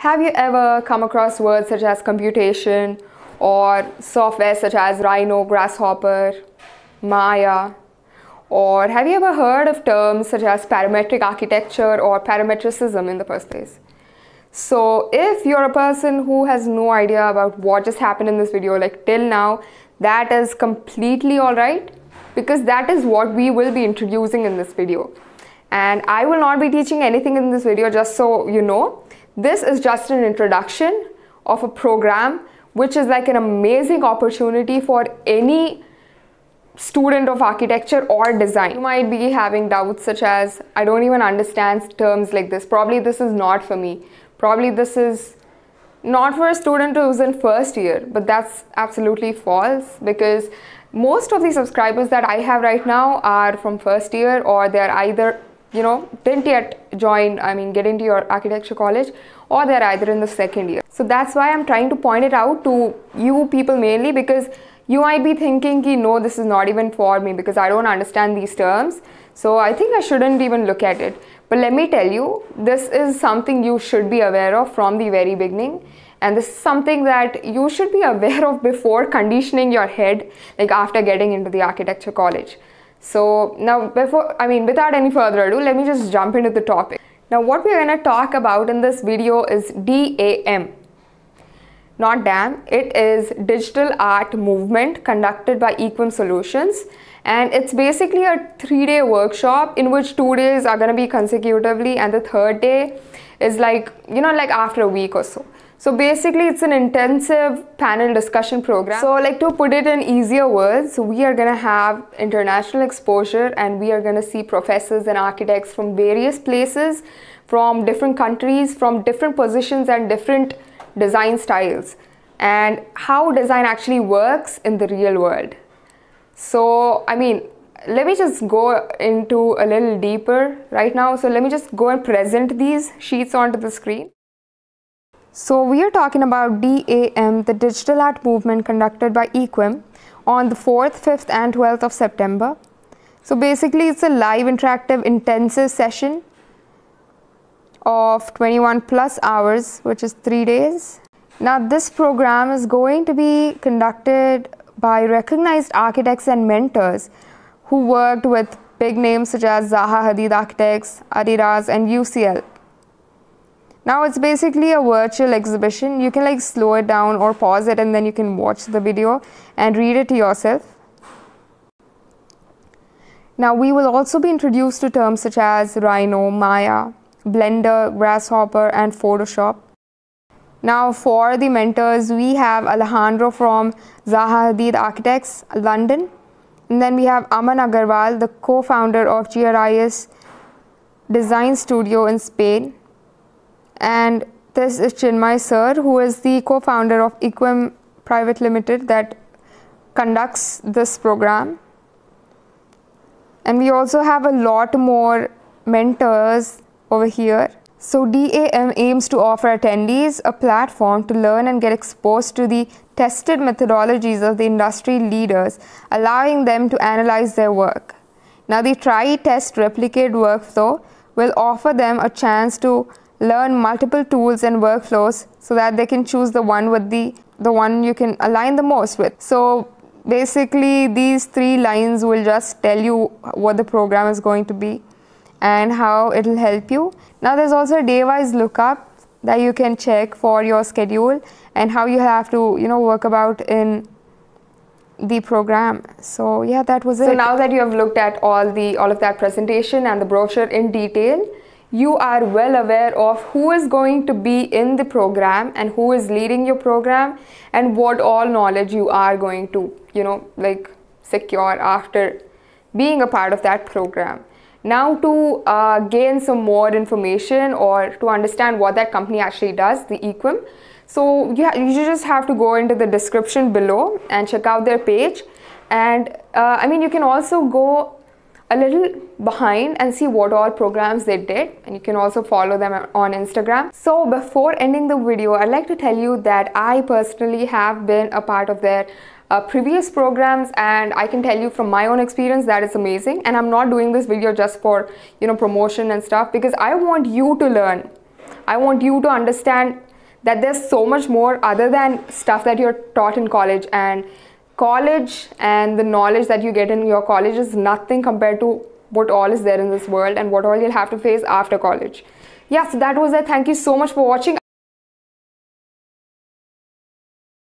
Have you ever come across words such as computation or software such as Rhino, Grasshopper, Maya? Or have you ever heard of terms such as parametric architecture or parametricism in the first place? So if you're a person who has no idea about what just happened in this video, like till now, that is completely alright, because that is what we will be introducing in this video. And I will not be teaching anything in this video, just so you know. This is just an introduction of a program which is like an amazing opportunity for any student of architecture or design. You might be having doubts such as, I don't even understand terms like this. Probably this is not for me. Probably this is not for a student who's in first year, but that's absolutely false, because most of the subscribers that I have right now are from first year, or they're either, didn't yet get into your architecture college, or they're either in the second year. So that's why I'm trying to point it out to you people mainly, because you might be thinking, no, this is not even for me because I don't understand these terms. So I think I shouldn't even look at it. But let me tell you, this is something you should be aware of from the very beginning. And this is something that you should be aware of before conditioning your head, like after getting into the architecture college. So now, without any further ado, let me just jump into the topic. Now, what we're going to talk about in this video is DAM. Not DAM, it is Digital Art Movement, conducted by Equim Solutions. And it's basically a 3-day workshop in which 2 days are going to be consecutively, and the third day is like after a week or so. So basically it's an intensive panel discussion program. So to put it in easier words, we are going to have international exposure, and we are going to see professors and architects from various places, from different countries, from different positions and different design styles, and how design actually works in the real world. So let me just go into a little deeper right now. So let me just go and present these sheets onto the screen. So we are talking about DAM, the Digital Art Movement, conducted by Equim on the 4th, 5th and 12th of September. So basically it's a live interactive intensive session of 21 plus hours, which is 3 days. Now this program is going to be conducted by recognized architects and mentors who worked with big names such as Zaha Hadid Architects, Adidas and UCL. Now it's basically a virtual exhibition. You can slow it down or pause it, and then you can watch the video and read it to yourself. Now we will also be introduced to terms such as Rhino, Maya, Blender, Grasshopper and Photoshop. Now for the mentors, we have Alejandro from Zaha Hadid Architects, London. And then we have Aman Agarwal, the co-founder of GRIS Design Studio in Spain. And this is Chinmay Sir, who is the co-founder of Equim Private Limited that conducts this program. And we also have a lot more mentors over here. So DAM aims to offer attendees a platform to learn and get exposed to the tested methodologies of the industry leaders, allowing them to analyze their work. Now the try, test, replicate workflow will offer them a chance to learn multiple tools and workflows so that they can choose the one with the one you can align the most with. So basically these 3 lines will just tell you what the program is going to be and how it will help you. Now there's also a day-wise lookup that you can check for your schedule and how you have to work about in the program. So yeah, that was it. So now that you have looked at all of that presentation and the brochure in detail, you are well aware of who is going to be in the program and who is leading your program, and what all knowledge you are going to secure after being a part of that program. Now to gain some more information or to understand what that company actually does, the Equim, so yeah, you just have to go into the description below and check out their page. And you can also go a little behind and see what all programs they did, and you can also follow them on Instagram. So before ending the video, I'd like to tell you that I personally have been a part of their previous programs, and I can tell you from my own experience that it's amazing. And I'm not doing this video just for promotion and stuff, because I want you to learn. I want you to understand that there's so much more other than stuff that you're taught in college, and college and the knowledge that you get in your college is nothing compared to what all is there in this world and what all you'll have to face after college. Yeah, so that was it. Thank you so much for watching.